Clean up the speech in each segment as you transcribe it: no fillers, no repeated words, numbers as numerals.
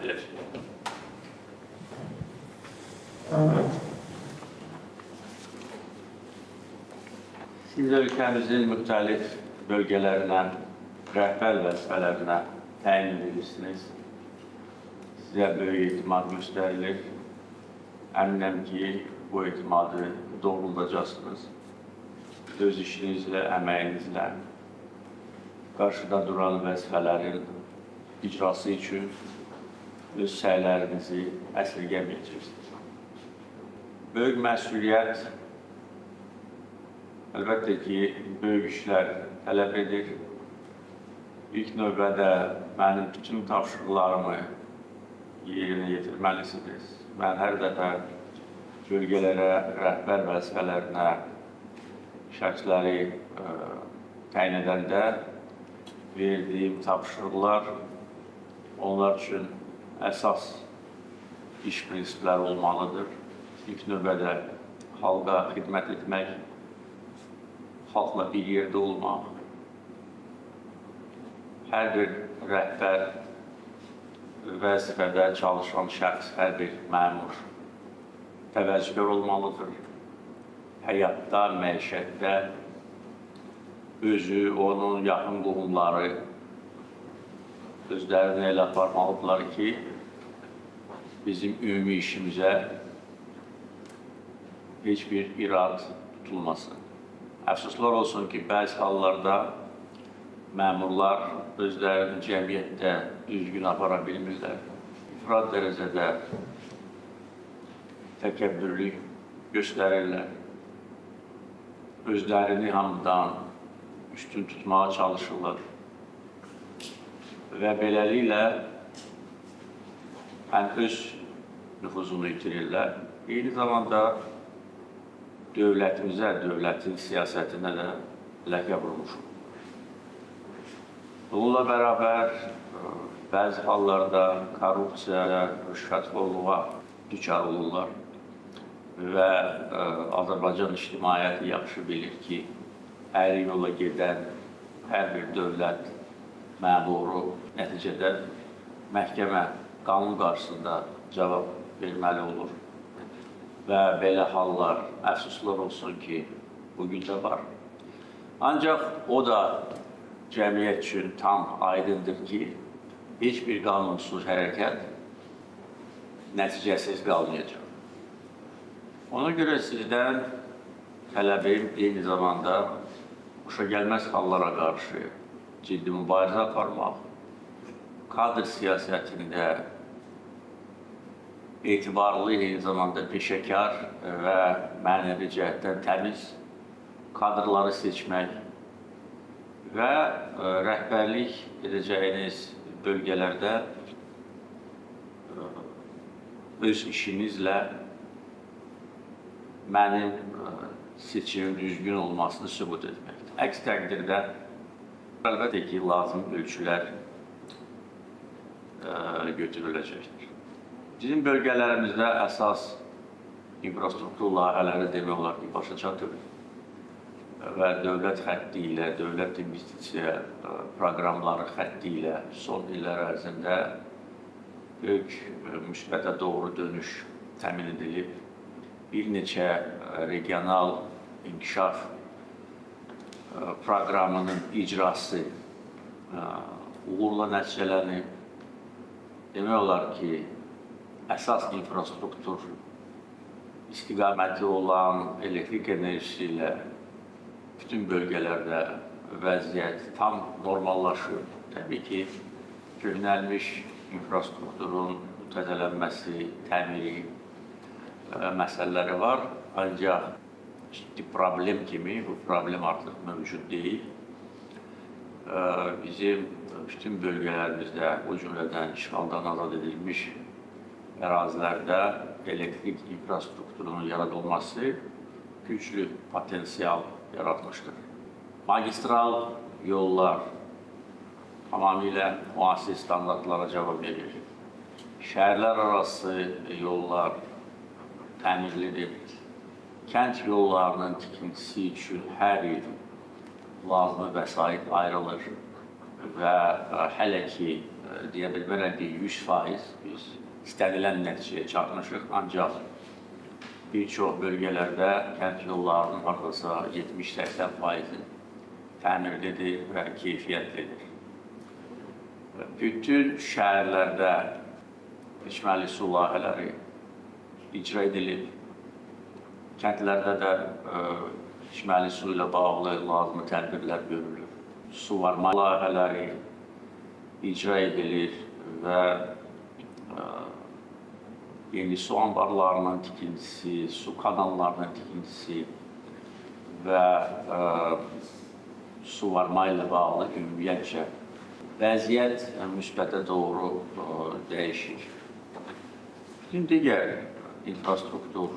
edəcək. Siz ölkəmizin müxtəlif bölgələrinə, rəhbər vəzifələrinə təyin edilirsiniz. Sizə böyük etimad göstərilir. Əminəm ki, bu etimadı doğruldacaqsınız. Öz işinizlə, əməyinizlə qarşıda duran vəzifələrin icrası üçün öz səylərinizi əsirgəməyəcəksiniz. Böyük məsuliyyət əlbəttə ki, böyük işlər tələb edir. İlk növbədə mənim bütün tapşırıqlarımı yerinə yetirməlisiniz. Mən hər dəfə bölgələrə, rəhbər vəzifələrinə şəxsləri təyin edəndə verdiyim tapşırıqlar onlar üçün əsas iş prinsipləri olmalıdır. İlk növbədə xalqa xidmət etmək, xalqla bir yerdə olmaq, hər bir rəhbər vəzifədə çalışan şəxs, hər bir məmur təvəzzükar olmalıdır. Həyatda, məişətdə özü, onun yaxın qohumları özlərini elə aparmalıdırlar ki, bizim ümumi işimizə heç bir irad tutulmasın. Əfsuslar olsun ki, bəzi hallarda məmurlar özlərini cəmiyyətdə düzgün apara bilmirlər. İfrat dərəcədə təkəbbürlük göstərirlər. Özlərini hamıdan üstün tutmağa çalışırlar. Və beləliklə həm öz nüfuzunu itirirlər. Eyni zamanda dövlətimizə, dövlətin siyasətinə də ləkə vurmuşum. Bununla bərabər bəzi hallarda korrupsiyaya, rüşvətxorluğa düçar olurlar və Azərbaycan ictimaiyyəti yaxşı bilir ki, əyrə yola gedən hər bir dövlət məmuru nəticədə məhkəmə, qanun qarşısında cavab verməli olur. Və belə hallar, əfsuslar olsun ki, bugün də var. Ancaq o da cəmiyyət üçün tam aydındır ki, heç bir qanunsuz hərəkət nəticəsiz qalmayacaq. Ona görə sizdən tələbim eyni zamanda xoşagəlməz hallara qarşı ciddi mübarizə aparmaq, kadr siyasətində etibarlı, eyni zamanda peşəkar və mənəvi cəhətdən təmiz kadrları seçmək və rəhbərlik edəcəyiniz bölgələrdə öz işinizlə mənim seçimin düzgün olmasını sübut etməkdir. Əks təqdirdə əlbəttə ki, lazım ölçülər götürüləcəkdir. Bizim bölgələrimizdə əsas infrastruktur layihələri demək olar ki, başa çatır və dövlət xətti ilə, dövlət investisiya proqramları xətti ilə son illər ərzində böyük müsbətə doğru dönüş təmin edilib. Bir neçə regional inkişaf proqramının icrası uğurla nəticələnib. Demək olar ki, əsas infrastruktur istiqaməti olan elektrik enerjisi ilə bütün bölgələrdə vəziyyət tam normallaşır. Təbii ki, köhnəlmiş infrastrukturun təzələnməsi, təmiri məsələləri var. Ancaq ciddi problem kimi bu problem artıq mövcud deyil. Bizim bütün bölgələrimizdə, o cümlədən işğaldan azad edilmiş ərazilərdə elektrik infrastrukturunun yaradılması güclü potensial yaratmışdır. Magistral yollar tamamilə müasir standartlara cavab verir. Şəhərlər arası yollar təmirlidir. Kənd yollarının tikintisi üçün hər il lazımi vəsait ayrılır və hələ ki deyə bilmərəm ki, 100% biz istənilən nəticəyə çatmışıq, ancaq bir çox bölgələrdə kənd yollarının hardasa 70-80%-i təmirlidir və keyfiyyətlidir. Bütün şəhərlərdə içməli su layihələri icra edilib. Kəndlərdə də içməli su ilə bağlı lazımi tədbirlər görülür. Suvarma layihələri icra edilir və yeni su anbarlarının tikintisi, su kanallarının tikintisi və suvarma ilə bağlı ümumiyyətcə vəziyyət müsbətə doğru dəyişir. Bütün digər infrastruktur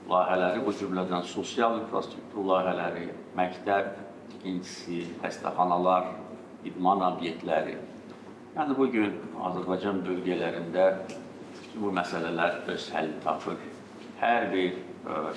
layihələri, bu cümlədən sosial infrastruktur layihələri, məktəb tikintisi, xəstəxanalar, idman obyektləri. Yəni, bugün Azərbaycan bölgələrində bütün bu məsələlər öz həllini tapır. Hər bir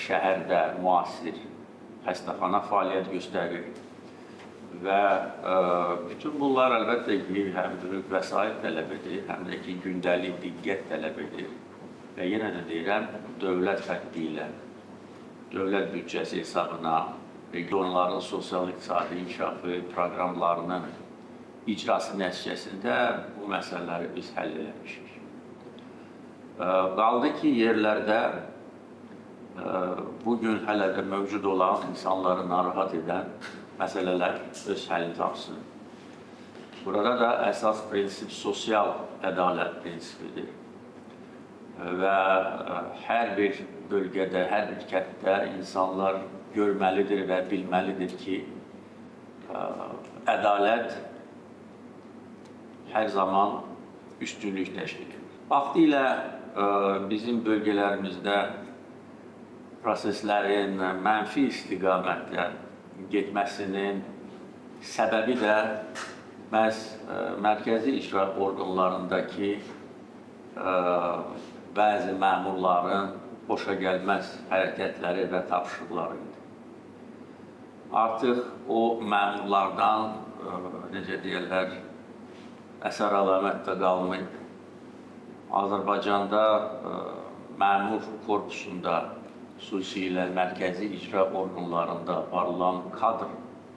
şəhərdə müasir xəstəxana fəaliyyət göstərir və bütün bunlar əlbəttə ki, həm böyük vəsait tələb edir, həm də ki, gündəlik diqqət tələb edir. Və yenə də deyirəm, dövlət xətti ilə, dövlət büdcəsi hesabına, regionların sosial-iqtisadi inkişafı proqramlarının icrası nəticəsində bu məsələləri biz həll eləmişik. Qaldı ki, yerlərdə bugün hələ də mövcud olan insanları narahat edən məsələlər öz həllini tapsın. Burada da əsas prinsip sosial ədalət prinsipidir. Və hər bir bölgədə, hər bir kənddə insanlar görməlidir və bilməlidir ki, ədalət hər zaman üstünlük təşkil edir. Vaxtilə bizim bölgələrimizdə proseslərin mənfi istiqamətlə getməsinin səbəbi də məhz mərkəzi icra orqanlarındakı bəzi məmurların boşa gəlməz hərəkətləri və tapşırıqları idi. Artıq o məmurlardan, necə deyirlər, əsər əlamət də qalmayıb. Azərbaycanda məmur korpusunda, xüsusilə mərkəzi icra orqanlarında aparılan kadr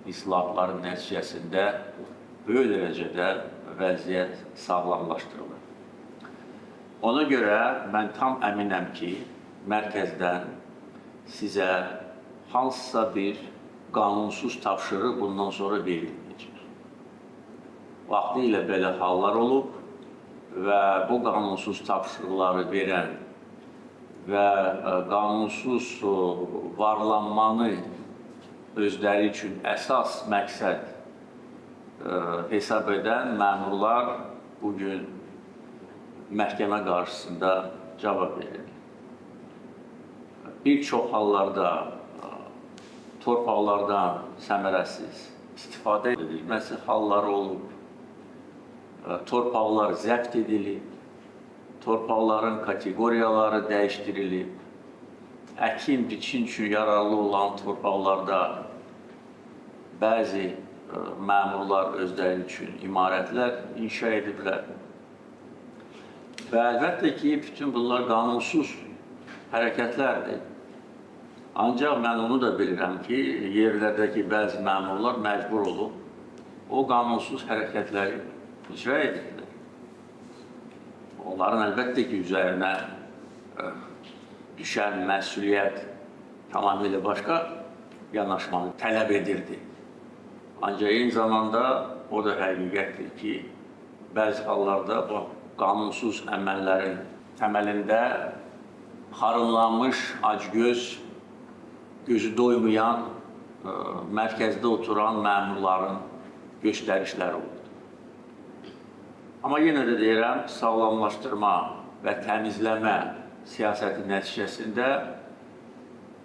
islahatları nəticəsində böyük dərəcədə vəziyyət sağlamlaşdırılır. Ona görə mən tam əminəm ki, mərkəzdən sizə hansısa bir qanunsuz tapşırıq bundan sonra verilməyəcək. Vaxtilə belə hallar olub və bu qanunsuz tapşırıqları verən və qanunsuz varlanmanı özləri üçün əsas məqsəd hesab edən məmurlar bugün məhkəmə qarşısında cavab verir. Bir çox hallarda torpaqlardan səmərəsiz istifadə edilməsi halları olub, torpaqlar zəbt edilib, torpaqların kateqoriyaları dəyişdirilib, əkin, biçin üçün yararlı olan torpaqlarda bəzi məmurlar özləri üçün imarətlər inşa ediblər. Və əlbəttə ki, bütün bunlar qanunsuz hərəkətlərdir. Ancaq mən onu da bilirəm ki, yerlərdəki bəzi məmurlar məcbur olub o qanunsuz hərəkətləri icra edirlər. Onların əlbəttə ki, üzərinə düşən məsuliyyət tamamilə başqa yanaşmanı tələb edirdi. Ancaq eyni zamanda o da həqiqətdir ki, bəzi hallarda bu qanunsuz əməllərin təməlində xarınlanmış, acgöz, gözü doymayan, mərkəzdə oturan məmurların göstərişləri oldu. Amma yenə də deyirəm, sağlamlaşdırma və təmizləmə siyasəti nəticəsində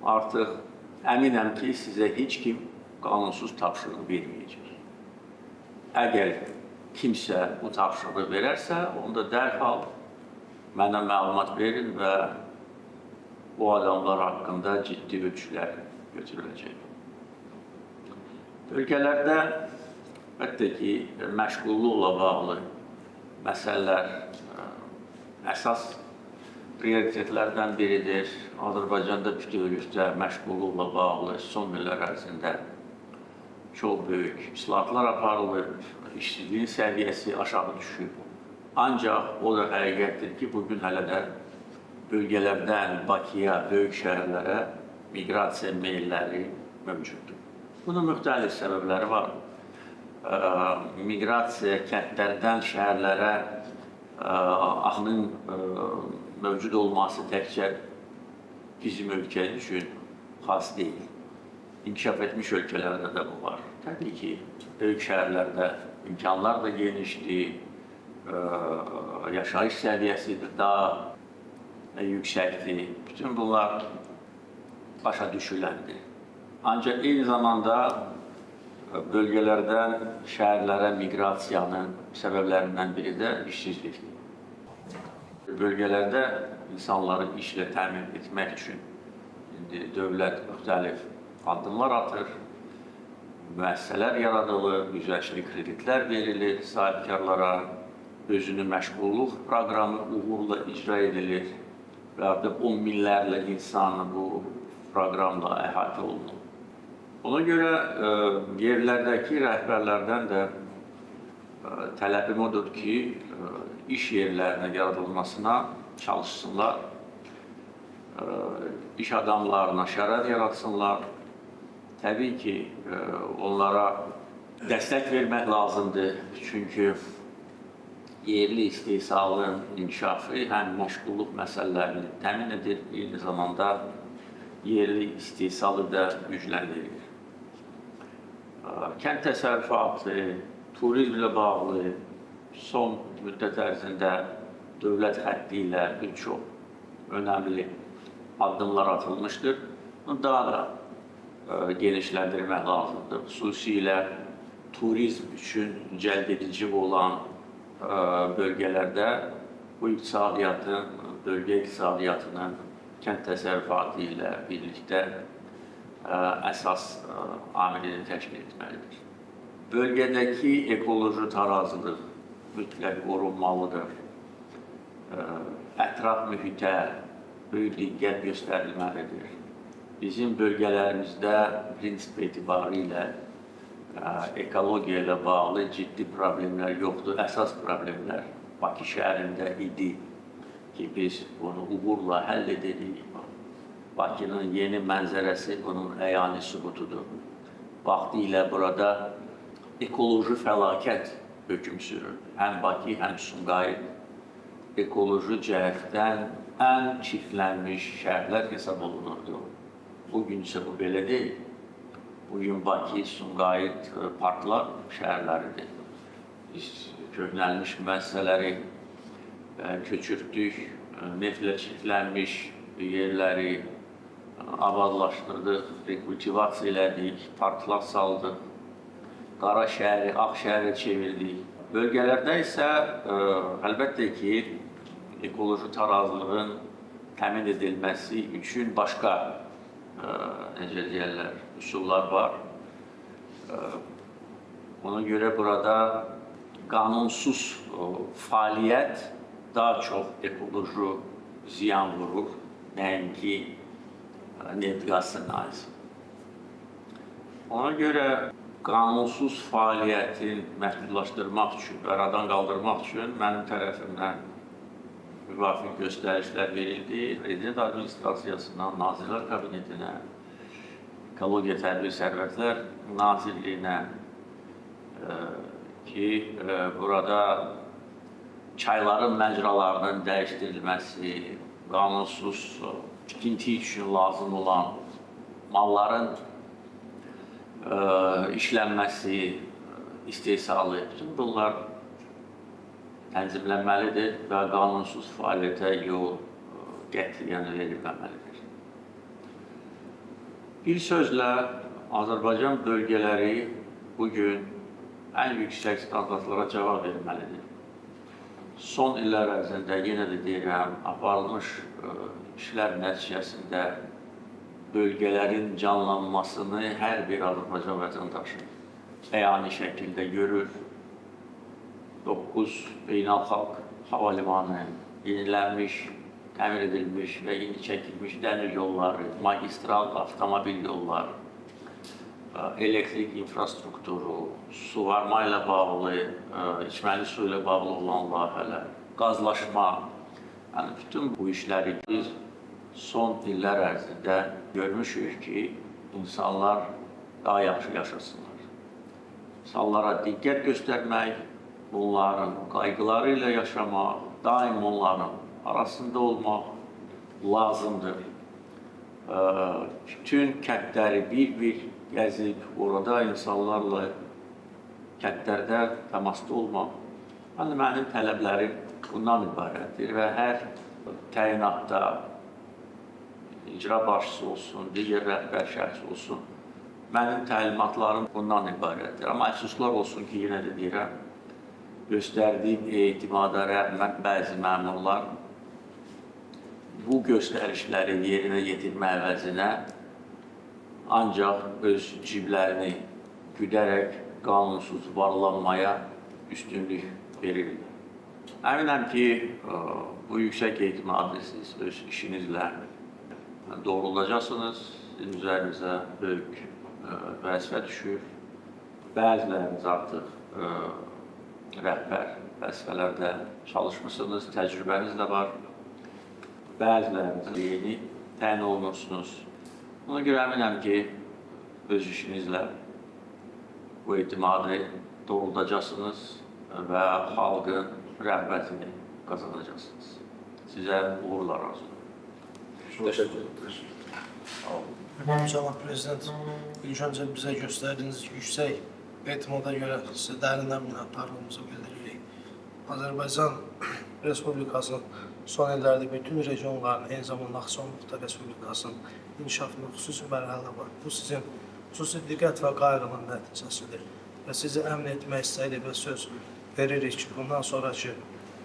artıq əminəm ki, sizə heç kim qanunsuz tapşırıq verməyəcək. Əgər kimsə bu tapşırığı verərsə, onda dərhal mənə məlumat verin və bu adamlar haqqında ciddi ölçülər götürüləcək. Bölgələrdə əlbəttə ki, məşğulluqla bağlı məsələlər əsas prioritetlərdən biridir. Azərbaycanda bütövlükdə məşğulluqla bağlı son illər ərzində çox böyük islahatlar aparılır, işsizliyin səviyyəsi aşağı düşür. Ancaq o da həqiqətdir ki, bugün hələ də bölgələrdən Bakıya, böyük şəhərlərə miqrasiya meylləri mövcuddur. Bunun müxtəlif səbəbləri var. Miqrasiya kəndlərdən şəhərlərə axının mövcud olması təkcə bizim ölkə üçün xas deyil. İnkişaf etmiş ölkələrdə də bu var. Təbii ki, böyük şəhərlərdə imkanlar da genişdir, yaşayış səviyyəsi də daha yüksəkdir. Bütün bunlar başa düşüləndir. Ancaq eyni zamanda bölgələrdən şəhərlərə miqrasiyanın səbəblərindən biri də işsizlikdir. Bölgələrdə insanları işlə təmin etmək üçün dövlət müxtəlif addımlar atır, müəssisələr yaradılır, güzəştli kreditlər verilir sahibkarlara, özünü məşğulluq proqramı uğurla icra edilir və artıq 10 minlərlə insan bu proqramla əhatə olunur. Ona görə yerlərdəki rəhbərlərdən də tələbim odur ki, iş yerlərinin yaradılmasına çalışsınlar, iş adamlarına şərait yaratsınlar. Təbii ki, onlara dəstək vermək lazımdır, çünki yerli istehsalın inkişafı həm məşğulluq məsələlərini təmin edir, eyni zamanda yerli istehsalı da gücləndirir. Kənd təsərrüfatı, turizmlə bağlı son müddət ərzində dövlət xətti ilə bir çox önəmli addımlar atılmışdır. Bunu daha da genişləndirmək lazımdır. Xüsusilə turizm üçün cəlb edici olan bölgələrdə bu iqtisadiyyatın, bölgə iqtisadiyyatının kənd təsərrüfatı ilə birlikdə əsas amilini təşkil etməlidir. Bölgədəki ekoloji tarazılıq mütləq qorunmalıdır. Ətraf mühitə böyük diqqət göstərilməlidir. Bizim bölgələrimizdə prinsip etibarilə ekologiya ilə bağlı ciddi problemlər yoxdur. Əsas problemlər Bakı şəhərində idi ki, biz bunu uğurla həll edirik. Bakının yeni mənzərəsi bunun əyani sübutudur. Vaxtilə burada ekoloji fəlakət hökm sürür. Həm Bakı, həm Sumqayıt ekoloji cəhətdən ən çirklənmiş şəhərlər hesab olunurdu. Bugün isə bu belə deyil. Bugün Bakı, Sumqayıt parklar şəhərləridir. Biz köhnəlmiş müəssisələri köçürtdük, neftlə çirklənmiş yerləri abadlaşdırdıq, rekultivasiya elədik, parklar saldıq, qara şəhəri, ağ şəhərə çevirdik. Bölgələrdə isə əlbəttə ki, ekoloji tarazlığın təmin edilməsi üçün başqa necə deyərlər, üsullar var. Ona görə burada qanunsuz fəaliyyət daha çox ekoloji ziyan vurur, nəinki neft qaz sənayesi. Ona görə qanunsuz fəaliyyətin məhdudlaşdırmaq üçün, aradan qaldırmaq üçün mənim tərəfimdən müvafiq göstərişlər verildi. Prezident Administrasiyasından Nazirlər Kabinetinə, Ekologiya Təbii Sərvətlər Nazirliyinə ki, burada çayların məcralarının dəyişdirilməsi, qanunsuz tikinti üçün lazım olan malların işlənməsi, istehsalı, bütün bunlar tənzimlənməlidir və qanunsuz fəaliyyətə yol qətiyyən verilməməlidir. Bir sözlə, Azərbaycan bölgələri bugün ən yüksək standartlara cavab verməlidir. Son illər ərzində, yenə də deyirəm, aparılmış işlər nəticəsində bölgələrin canlanmasını hər bir Azərbaycan vətəndaşı əyani şəkildə görür. 9 beynəlxalq hava limanı, yenilənmiş, təmir edilmiş və yeni çəkilmiş dəmir yolları, magistral avtomobil yolları, elektrik infrastrukturu, suvarma ilə bağlı, içməli su ilə bağlı olan layihələr, qazlaşma, yəni bütün bu işləri biz son illər ərzində görmüşük ki, insanlar daha yaxşı yaşasınlar. İnsanlara diqqət göstərmək, bunların qayğıları ilə yaşamaq, daim onların arasında olmaq lazımdır. Bütün kəndləri bir-bir gəzib, orada insanlarla kəndlərdə təmasda olmaq. Mənim tələblərim bundan ibarətdir və hər təyinatda icra başçısı olsun, digər rəhbər şəxs olsun, mənim təlimatlarım bundan ibarətdir. Amma əfsuslar olsun ki, yenə də deyirəm, göstərdiyim etimada rəğmən bəzi məmurlar bu göstərişləri yerinə yetirmə əvəzinə ancaq öz ciblərini güdərək qanunsuz varlanmaya üstünlük verirlər. Əminəm ki, bu yüksək etimadı siz öz işinizlə doğrulacaqsınız, sizin üzərinizə böyük vəzifə düşür. Bəziləriniz artıq rəhbər vəzifələrdə çalışmışsınız, təcrübəniz də var. Bəziləriniz yeni təyin olunursunuz. Ona görə əminəm ki, öz işinizlə bu etimadı doğrulacaqsınız və xalqın rəğbətini qazanacaqsınız. Sizə uğurlar arzulayıram. Təşəkkür ederim. Cənab Prezident, ilk öncə bizə göstərdiyiniz yüksək etimada görə sizə dərindən minnətdarlığımızı bildiririk. Azərbaycan Respublikasının son illərdə bütün regionların, eyni zamanda Naxçıvan Muxtar Respublikasının inkişafında xüsusi mərhələdə var. Bu sizin xüsusi diqqət və qayğının nəticəsidir. Və sizi əmin etmək istəyirik və söz veririk ki, bundan sonraki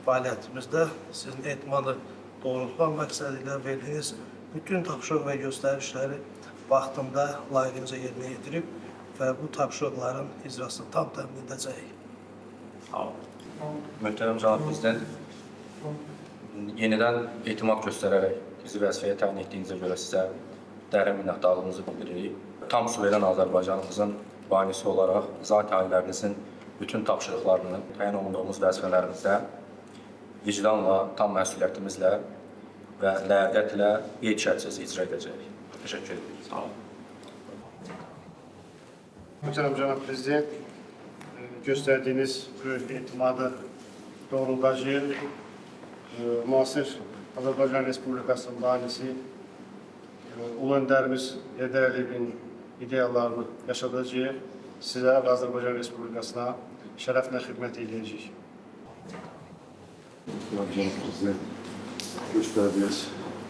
fəaliyyətimizdə sizin etimadı doğrultmaq məqsədi ilə verdiyiniz bütün tapşırıq və göstərişləri vaxtında layiqincə yerinə yetirib və bu tapşırıqların icrasını tam təmin edəcəyik. Sağ olun. Möhtərəm cənab Prezident, yenidən etimad göstərərək bizi vəzifəyə təyin etdiyinizə görə sizə dərin minnətdarlığımızı bildiririk. Tam suveren Azərbaycanımızın banisi olaraq zat ailərinizin bütün tapşırıqlarını təyin olunduğumuz vəzifələrimizdə vicdanla, tam məsuliyyətimizlə və ləyaqətlə qeyd-şərtsiz icra edəcəyik. Təşəkkür ederim. Sağ olun. Möhtərəm cənab Prezident, göstərdiyiniz böyük etimadı doğrultacağıq. Müasir Azərbaycan Respublikasının banisi Ulu Öndərimiz Heydər Əliyevin ideyalarını yaşadacağıq. Sizə və Azərbaycan Respublikasına şərəflə xidmət edəcəyik. Cənab Prezident, göstərdiyiniz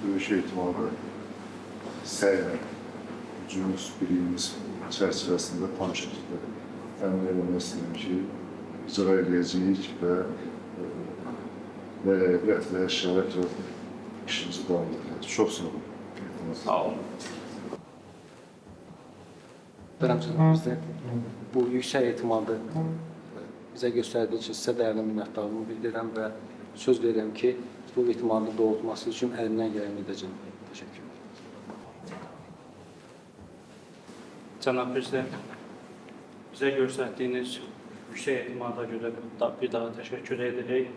böyük etimadı səylə, gücümüz, biliyimiz çərçivəsində tam şəkildə təmin edilmək istəyirəm ki, icra edəcəyik və ləyaqətlə, şərəflə işimizi davam edəcəyik. Çox sağ olun. Sağ olun. Möhtərəm cənab Prezident, bu yüksək etimadı bizə göstərdiyi üçün sizə dərin minnətdarlığımı bildirirəm və söz verirəm ki, bu etimadı doğrultması üçün əlimdən gələni edəcəm. Təşəkkür ederim. Cənab Prezident, bizə göstərdiyiniz yüksək etimada görə bir daha təşəkkür edirik.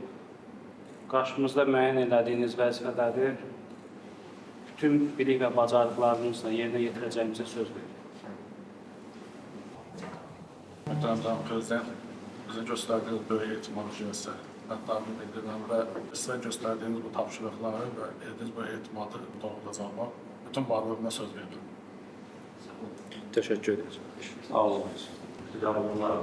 Qarşımızda müəyyən elədiyiniz vəzifələri bütün bilik və bacarıqlarımızla yerinə yetirəcəyimizə söz veririk. Möhtərəm cənab Prezident, bizə göstərdiyiniz böyük etimadı görə minnətdarlıq bildirirəm və sizə göstərdiyiniz bu tapşırıqları və ediniz bu etimadı doğrulacağıma bütün varlığımla söz verirəm. Təşəkkür ederim. Sağ olun. Sizə uğurlar.